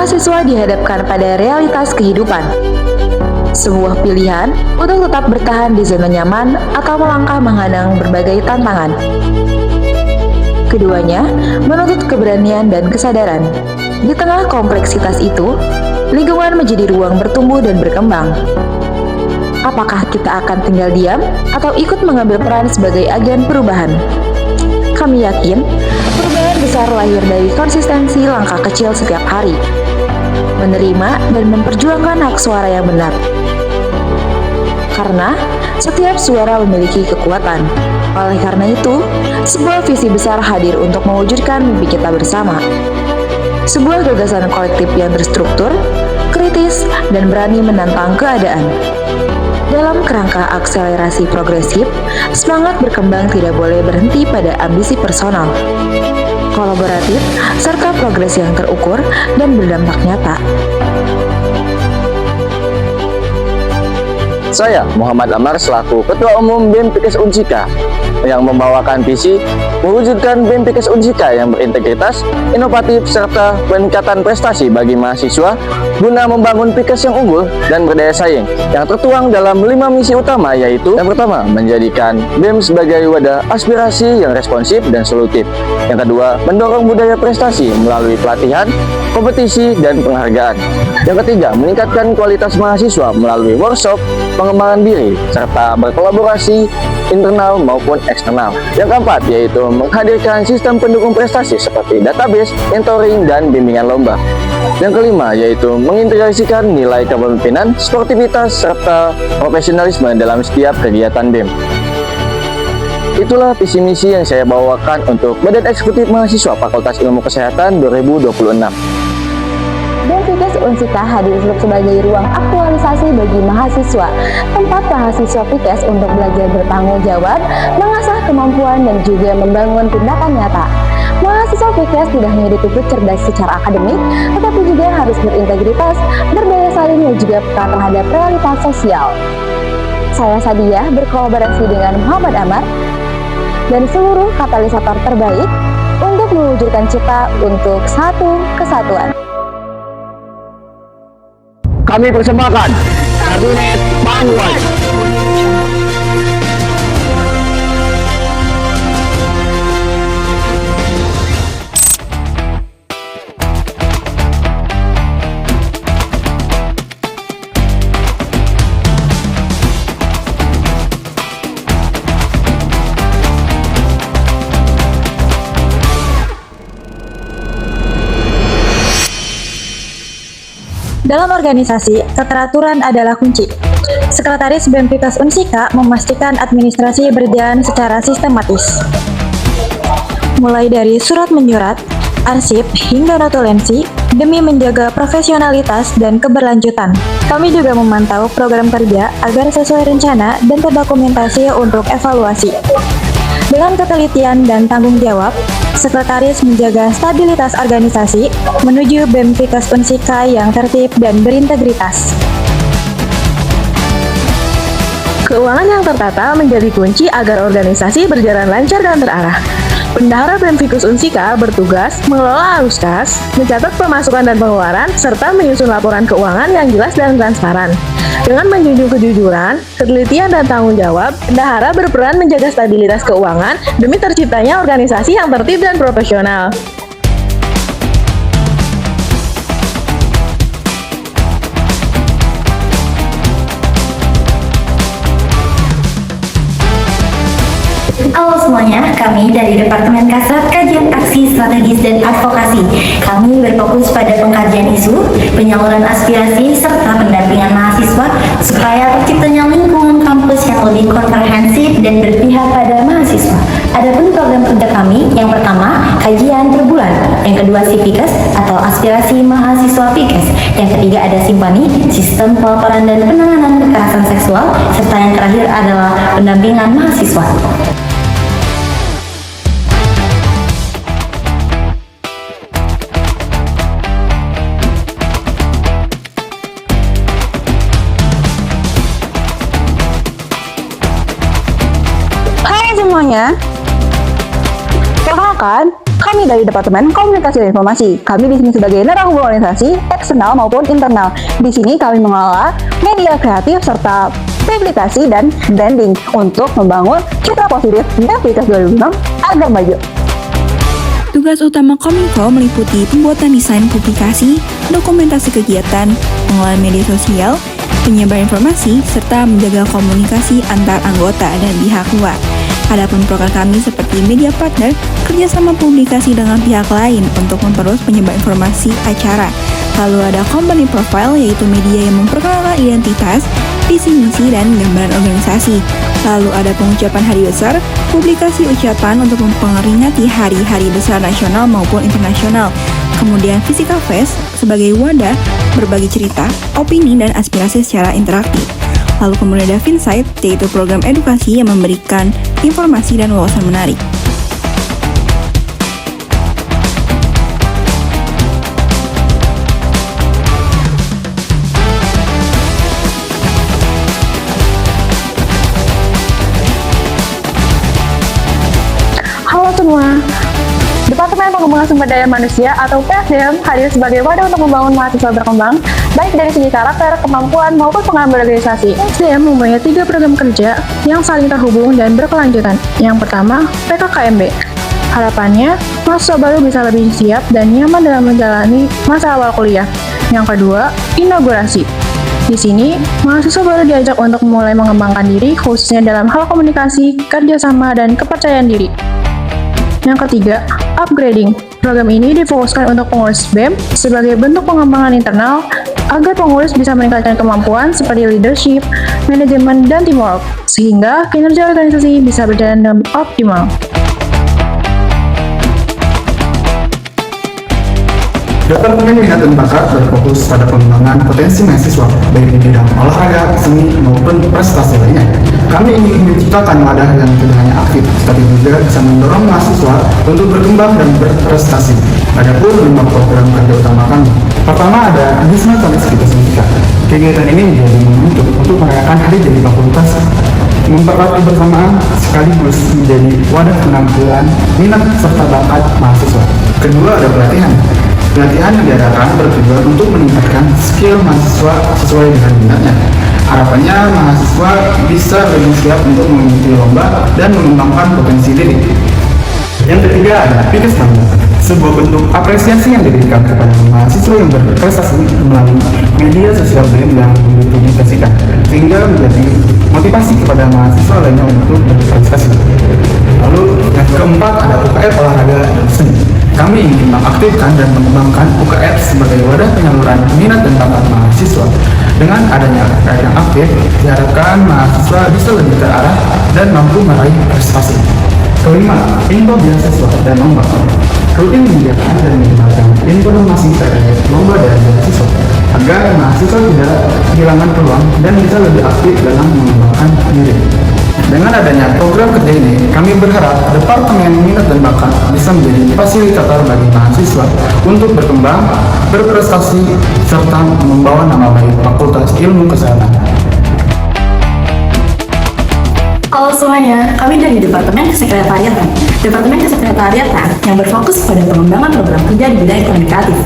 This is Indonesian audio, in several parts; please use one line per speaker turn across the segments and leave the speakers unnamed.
mahasiswa dihadapkan pada realitas kehidupan. Sebuah pilihan untuk tetap bertahan di zona nyaman atau melangkah menghadang berbagai tantangan. Keduanya menuntut keberanian dan kesadaran. Di tengah kompleksitas itu, lingkungan menjadi ruang bertumbuh dan berkembang. Apakah kita akan tinggal diam atau ikut mengambil peran sebagai agen perubahan? Kami yakin, perubahan besar lahir dari konsistensi langkah kecil setiap hari. Menerima dan memperjuangkan hak suara yang benar. Karena setiap suara memiliki kekuatan. Oleh karena itu, sebuah visi besar hadir untuk mewujudkan mimpi kita bersama. Sebuah gagasan kolektif yang terstruktur, kritis, dan berani menantang keadaan. Dalam kerangka akselerasi progresif, semangat berkembang tidak boleh berhenti pada ambisi personal, kolaboratif, serta progres yang terukur dan berdampak nyata.
Saya, Muhammad Amar, selaku Ketua Umum BEM Fikes Unsika, yang membawakan visi mewujudkan BEM Fikes Unsika yang berintegritas, inovatif, serta peningkatan prestasi bagi mahasiswa guna membangun Fikes yang unggul dan berdaya saing, yang tertuang dalam 5 misi utama, yaitu yang pertama, menjadikan BEM sebagai wadah aspirasi yang responsif dan solutif. Yang kedua, mendorong budaya prestasi melalui pelatihan, kompetisi, dan penghargaan. Yang ketiga, meningkatkan kualitas mahasiswa melalui workshop, pengembangan diri, serta berkolaborasi internal maupun eksternal. Yang keempat, yaitu menghadirkan sistem pendukung prestasi seperti database, mentoring, dan bimbingan lomba. Yang kelima, yaitu mengintegrasikan nilai kepemimpinan, sportivitas, serta profesionalisme dalam setiap kegiatan BEM. Itulah visi misi yang saya bawakan untuk Badan Eksekutif Mahasiswa Fakultas Ilmu Kesehatan 2026.
BEM Fikes Unsika hadir sebagai ruang aktualisasi bagi mahasiswa, tempat mahasiswa Fikes untuk belajar bertanggung jawab, mengasah kemampuan, dan juga membangun tindakan nyata. Mahasiswa Fikes tidak hanya dituntut cerdas secara akademik, tetapi juga harus berintegritas, berdaya saing, dan juga peka terhadap realitas sosial. Saya Sadia berkolaborasi dengan Muhammad Amar dan seluruh katalisator terbaik untuk mewujudkan cita untuk satu kesatuan.
Kami persembahkan Kabinet Panwai.
Dalam organisasi, keteraturan adalah kunci. Sekretaris BEM Fikes Unsika memastikan administrasi berjalan secara sistematis. Mulai dari surat menyurat, arsip, hingga notulensi, demi menjaga profesionalitas dan keberlanjutan. Kami juga memantau program kerja agar sesuai rencana dan terdokumentasi untuk evaluasi. Dengan ketelitian dan tanggung jawab, Sekretaris menjaga stabilitas organisasi menuju BEM Fikes Unsika yang tertib dan berintegritas.
Keuangan yang tertata menjadi kunci agar organisasi berjalan lancar dan terarah. Bendahara BEM Fikes Unsika bertugas mengelola arus kas, mencatat pemasukan dan pengeluaran, serta menyusun laporan keuangan yang jelas dan transparan. Dengan menjunjung kejujuran, ketelitian, dan tanggung jawab, bendahara berperan menjaga stabilitas keuangan demi terciptanya organisasi yang tertib dan profesional.
Halo semuanya, kami dari Departemen Kasat Kajian Aksi Strategis dan Advokasi. Kami berfokus pada pengkajian isu, penyaluran aspirasi, serta pendampingan mahasiswa supaya terciptanya lingkungan kampus yang lebih komprehensif dan berpihak pada mahasiswa. Adapun program kerja kami, yang pertama, kajian per bulan, yang kedua Sifikes atau aspirasi mahasiswa Fikes, yang ketiga ada Simpani, sistem pelaporan dan penanganan kekerasan seksual, serta yang terakhir adalah pendampingan mahasiswa.
Hai semuanya, perkenalkan,
Kami dari Departemen Komunikasi dan Informasi. Kami di sini sebagai narasumber organisasi eksternal maupun internal. Di sini kami mengelola media kreatif serta publikasi dan branding untuk membangun citra positif BEMPIKAS 2006 agar maju.
Tugas utama Kominfo meliputi pembuatan desain publikasi, dokumentasi kegiatan, pengelolaan media sosial, penyebaran informasi, serta menjaga komunikasi antar anggota dan pihak luar. Adapun program kami seperti media partner, kerjasama publikasi dengan pihak lain untuk memperluas penyebar informasi acara. Lalu ada company profile, yaitu media yang memperkenalkan identitas, visi misi, dan gambaran organisasi. Lalu ada pengucapan hari besar, publikasi ucapan untuk memperingati hari-hari besar nasional maupun internasional. Kemudian physical fest sebagai wadah berbagi cerita, opini, dan aspirasi secara interaktif. Lalu kemudian ada Finsight, yaitu program edukasi yang memberikan informasi dan wawasan menarik.
Halo semua, Departemen Pengembangan Sumber Daya Manusia atau PSDM hadir sebagai wadah untuk membangun mahasiswa berkembang, baik dari segi karakter, kemampuan, maupun pengalaman berorganisasi. PSDM mempunyai 3 program kerja yang saling terhubung dan berkelanjutan. Yang pertama, PKKMB. Harapannya, mahasiswa baru bisa lebih siap dan nyaman dalam menjalani masa awal kuliah. Yang kedua, inaugurasi. Di sini, mahasiswa baru diajak untuk mulai mengembangkan diri, khususnya dalam hal komunikasi, kerjasama, dan kepercayaan diri. Yang ketiga, upgrading. Program ini difokuskan untuk pengurus BEM sebagai bentuk pengembangan internal agar pengurus bisa meningkatkan kemampuan seperti leadership, manajemen, dan teamwork, sehingga kinerja organisasi bisa berjalan dengan optimal.
Departemen Minat dan Bakat berfokus pada pengembangan potensi mahasiswa, baik di bidang olahraga, seni, maupun prestasi lainnya. Kami ingin menciptakan wadah yang tidak hanya aktif, tapi juga bisa mendorong mahasiswa untuk berkembang dan berprestasi. Adapun 5 program kerja utama kami. Pertama ada Bisma Koneksitas Unjika. Kegiatan ini menjadi momentum untuk merayakan hari jadi fakultas, mempererat kebersamaan sekaligus menjadi wadah penampilan minat serta bakat mahasiswa. Kedua ada pelatihan. Pelatihan yang diadakan bertujuan untuk meningkatkan skill mahasiswa sesuai dengan minatnya. Harapannya mahasiswa bisa lebih siap untuk mengikuti lomba dan mengembangkan potensi diri. Yang ketiga ada PIKAS Bangga, sebuah bentuk apresiasi yang diberikan kepada mahasiswa yang berprestasi melalui media sosial BEM yang dipublikasikan, sehingga menjadi motivasi kepada mahasiswa lainnya untuk berprestasi. Lalu yang keempat ada UKF olahraga dan seni. Kami ingin mengaktifkan dan mengembangkan UKF sebagai wadah penyaluran minat dan bakat mahasiswa. Dengan adanya UKF yang aktif, diharapkan mahasiswa bisa lebih terarah dan mampu meraih prestasi. Kelima, info beasiswa dan lomba. Rutin menyediakan dan menyebarkan informasi terkait lomba dan beasiswa agar mahasiswa tidak kehilangan peluang dan bisa lebih aktif dalam mengembangkan diri. Dengan adanya program kerja ini, kami berharap Departemen Minat dan Bakat bisa menjadi fasilitator bagi mahasiswa untuk berkembang, berprestasi, serta membawa nama baik Fakultas Ilmu Kesehatan.
Halo semuanya, kami dari Departemen Kesekretariatan. Departemen Kesekretariatan yang berfokus pada pengembangan program kerja di bidang ekonomi kreatif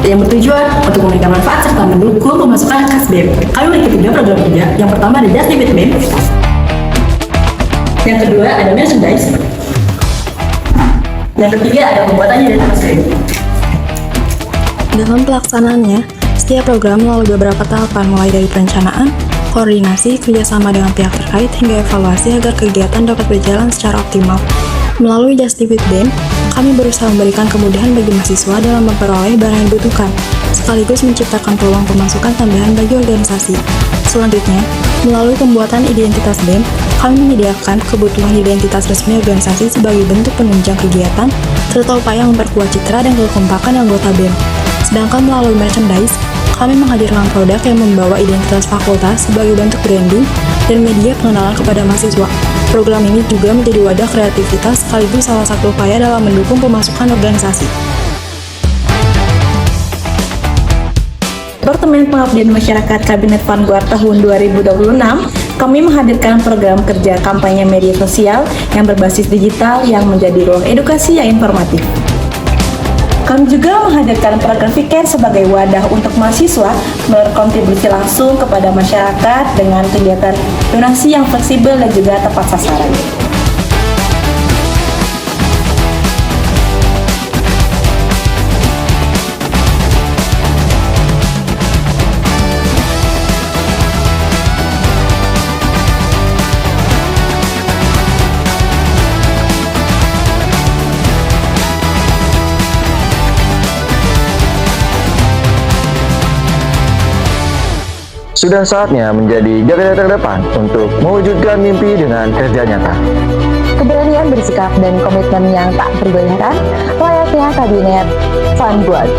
yang bertujuan untuk memberikan manfaat serta mendukung pemasukan khas BEM. Kami memiliki 3 program kerja. Yang pertama ada Just Live It BEM. Yang kedua ada merchandise. Yang ketiga ada pembuatannya dari BEM.
Dalam pelaksanaannya, setiap program melalui beberapa tahapan mulai dari perencanaan, koordinasi, kerjasama dengan pihak terkait, hingga evaluasi agar kegiatan dapat berjalan secara optimal. Melalui Just Live It BEM, kami berusaha memberikan kemudahan bagi mahasiswa dalam memperoleh barang yang dibutuhkan, sekaligus menciptakan peluang pemasukan tambahan bagi organisasi. Selanjutnya, melalui pembuatan identitas BEM, kami menyediakan kebutuhan identitas resmi organisasi sebagai bentuk penunjang kegiatan, serta upaya memperkuat citra dan kekompakan anggota BEM. Sedangkan melalui merchandise, kami menghadirkan produk yang membawa identitas fakultas sebagai bentuk branding dan media pengenalan kepada mahasiswa. Program ini juga menjadi wadah kreativitas sekaligus salah satu upaya dalam mendukung pemasukan organisasi.
Departemen Pengabdian Masyarakat Kabinet Vanguard tahun 2026, kami menghadirkan program kerja kampanye media sosial yang berbasis digital yang menjadi ruang edukasi yang informatif. Kami juga menghadirkan program Fikir sebagai wadah untuk mahasiswa berkontribusi langsung kepada masyarakat dengan kegiatan donasi yang fleksibel dan juga tepat sasaran.
Sudah saatnya menjadi garda terdepan untuk mewujudkan mimpi dengan kerja nyata.
Keberanian bersikap dan komitmen yang tak bergoyahkan layaknya kabinet Vanguard.